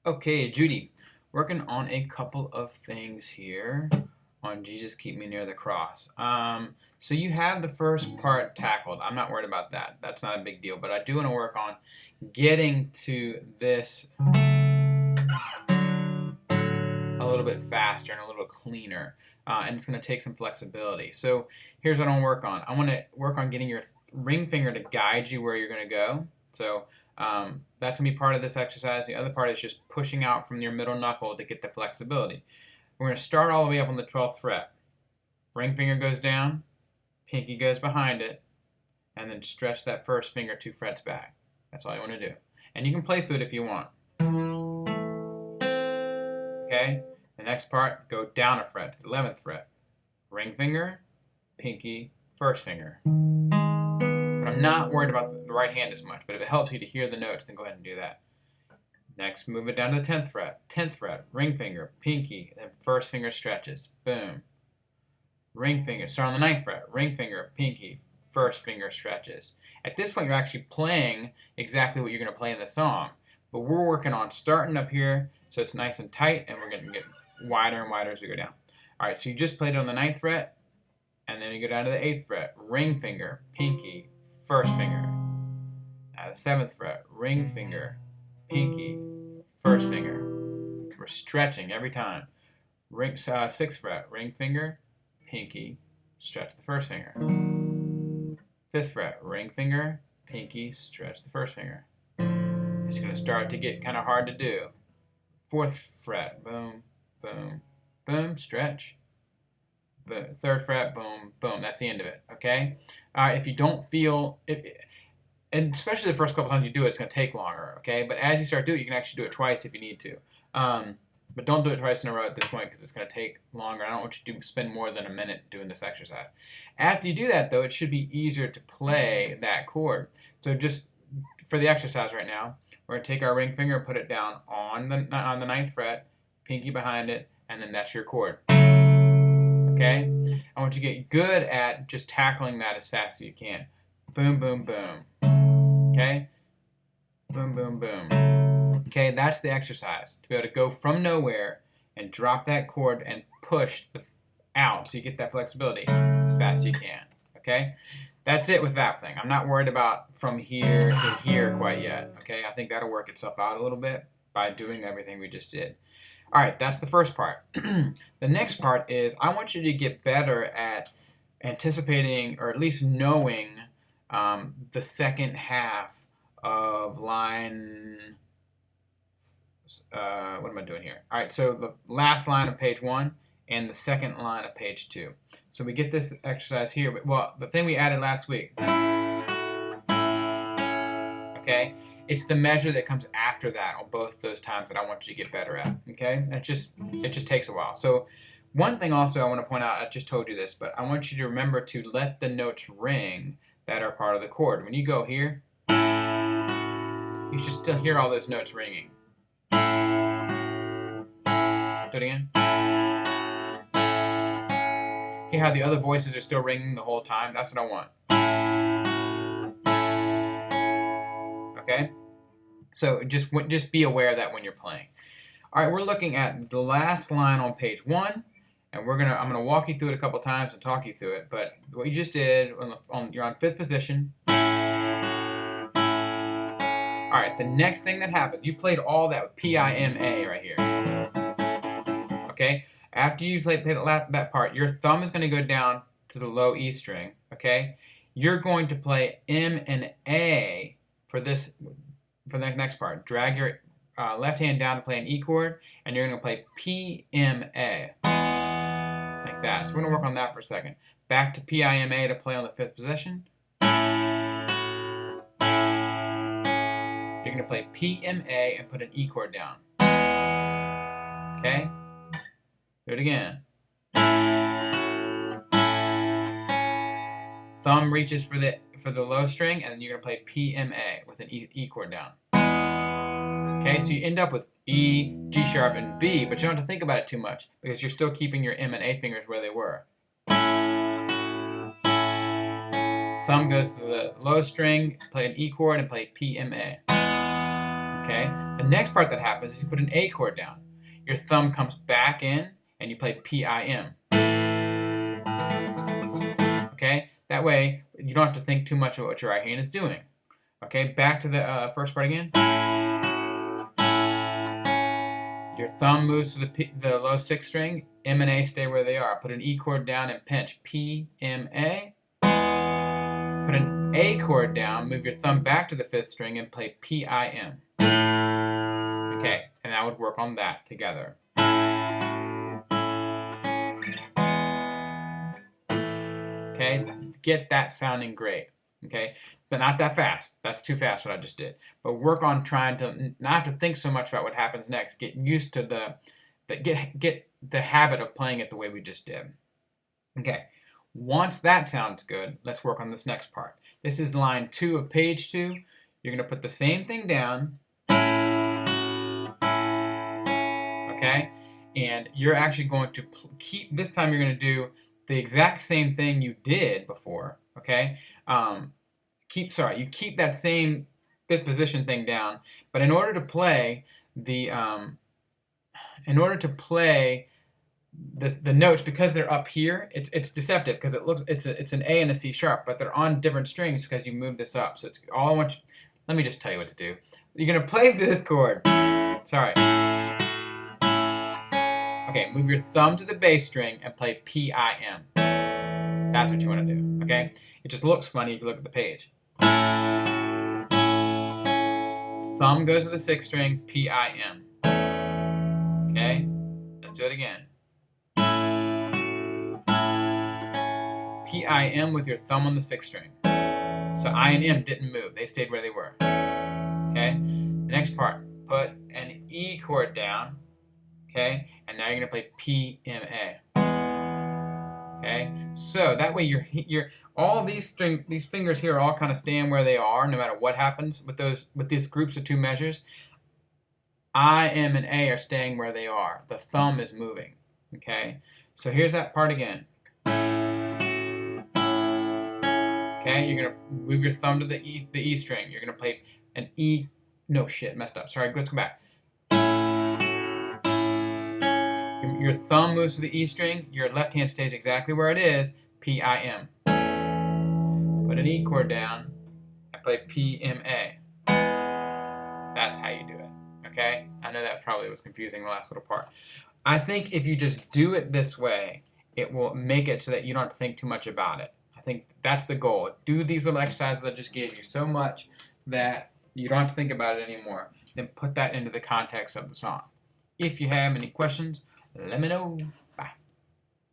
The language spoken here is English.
Okay, Judy, working on a couple of things here on Jesus Keep Me Near the Cross. So you have the first part tackled. I'm not worried about that. That's not a big deal, but I do want to work on getting to this a little bit faster and a little cleaner. And it's going to take some flexibility. So here's what I want to work on. I want to work on getting your ring finger to guide you where you're going to go. So that's going to be part of this exercise. The other part is just pushing out from your middle knuckle to get the flexibility. We're going to start all the way up on the 12th fret. Ring finger goes down, pinky goes behind it, and then stretch that first finger 2 frets back. That's all you want to do. And you can play through it if you want. Okay? The next part, go down a fret to the 11th fret. Ring finger, pinky, first finger. But I'm not worried about the right hand as much, but if it helps you to hear the notes, then go ahead and do that. Next, move it down to the 10th fret. 10th fret, ring finger, pinky, then first finger stretches. Boom. Ring finger, start on the 9th fret. Ring finger, pinky, first finger stretches. At this point, you're actually playing exactly what you're going to play in the song. But we're working on starting up here so it's nice and tight, and we're going to get wider and wider as we go down. All right, so you just played it on the 9th fret, and then you go down to the 8th fret. Ring finger, pinky, first finger. Now the 7th fret. Ring finger, pinky, first finger. We're stretching every time. 6th fret. Ring finger, pinky, stretch the first finger. 5th fret. Ring finger, pinky, stretch the first finger. It's going to start to get kind of hard to do. 4th fret, boom, boom, boom, stretch. The 3rd fret, boom, boom. That's the end of it, okay? If you don't feel, and especially the first couple times you do it, it's going to take longer, okay? But as you start doing it, you can actually do it twice if you need to. But don't do it twice in a row at this point because it's going to take longer. I don't want you to spend more than a minute doing this exercise. After you do that, though, it should be easier to play that chord. So just for the exercise right now, we're going to take our ring finger and put it down on the 9th fret, pinky behind it, and then that's your chord. Okay? I want you to get good at just tackling that as fast as you can. Boom, boom, boom. Okay? Boom, boom, boom. Okay, that's the exercise. To be able to go from nowhere and drop that chord and push out so you get that flexibility as fast as you can. Okay? That's it with that thing. I'm not worried about from here to here quite yet. Okay? I think that'll work itself out a little bit by doing everything we just did. All right, that's the first part. The next part is I want you to get better at anticipating or at least knowing the second half of line. What am I doing here? All right, so the last line of page 1 and the second line of page 2. So we get this exercise here. But, well, the thing we added last week. Okay? It's the measure that comes after that on both those times that I want you to get better at. Okay? And it just takes a while. So one thing also I want to point out, I just told you this, but I want you to remember to let the notes ring that are part of the chord. When you go here, you should still hear all those notes ringing. Do it again. Hear how the other voices are still ringing the whole time? That's what I want. Okay? So just be aware of that when you're playing. All right, we're looking at the last line on page 1, and I'm gonna walk you through it a couple times and talk you through it. But what you just did, you're on 5th position. All right, the next thing that happened, you played all that with P-I-M-A right here. Okay, after you play that part, your thumb is going to go down to the low E string. Okay, you're going to play M and A for the next part. Drag your left hand down to play an E chord, and you're going to play P-M-A like that. So we're going to work on that for a second. Back to P-I-M-A to play on the 5th position. You're going to play P-M-A and put an E chord down. Okay? Do it again. Thumb reaches for the low string, and then you're going to play P-M-A with an E chord down. Okay, so you end up with E, G sharp, and B, but you don't have to think about it too much because you're still keeping your M and A fingers where they were. Thumb goes to the low string, play an E chord, and play P-M-A. Okay, The next part that happens is you put an A chord down. Your thumb comes back in and you play P-I-M. Okay? That way, you don't have to think too much about what your right hand is doing. Okay, back to the first part again. Your thumb moves to the low 6th string. M and A stay where they are. Put an E chord down and pinch P, M, A. Put an A chord down, move your thumb back to the 5th string and play P, I, M. Okay, and that would work on that together. Okay, get that sounding great. Okay, but not that fast. That's too fast what I just did. But work on trying to not have to think so much about what happens next. Get used to get the habit of playing it the way we just did. Okay, once that sounds good, let's work on this next part. This is line 2 of page 2. You're going to put the same thing down. Okay, and you're actually going to keep, this time you're going to do the exact same thing you did before. Okay, you keep that same 5th position thing down, but in order to play the notes, because they're up here, it's deceptive because it looks it's an A and a C sharp, but they're on different strings because you moved this up. So it's all I want you, let me just tell you what to do. You're gonna play this chord. Sorry. Okay, move your thumb to the bass string and play P-I-M. That's what you want to do. Okay, it just looks funny if you look at the page. Thumb goes to the 6th string, P-I-M. Okay, let's do it again. P-I-M with your thumb on the 6th string. So I and M didn't move, they stayed where they were. Okay, the next part, put an E chord down. Okay, and now you're gonna play P-M-A. Okay, so that way you're all these fingers here are all kind of staying where they are, no matter what happens with these groups of 2 measures. I, M, and A are staying where they are. The thumb is moving. Okay, so here's that part again. Okay, you're gonna move your thumb to the E string. You're gonna play an E. No shit, messed up. Sorry, let's go back. Your thumb moves to the E string. Your left hand stays exactly where it is. P-I-M. Put an E chord down and play P-M-A. That's how you do it. Okay? I know that probably was confusing, the last little part. I think if you just do it this way, it will make it so that you don't have to think too much about it. I think that's the goal. Do these little exercises I just gave you so much that you don't have to think about it anymore. Then put that into the context of the song. If you have any questions, let me know.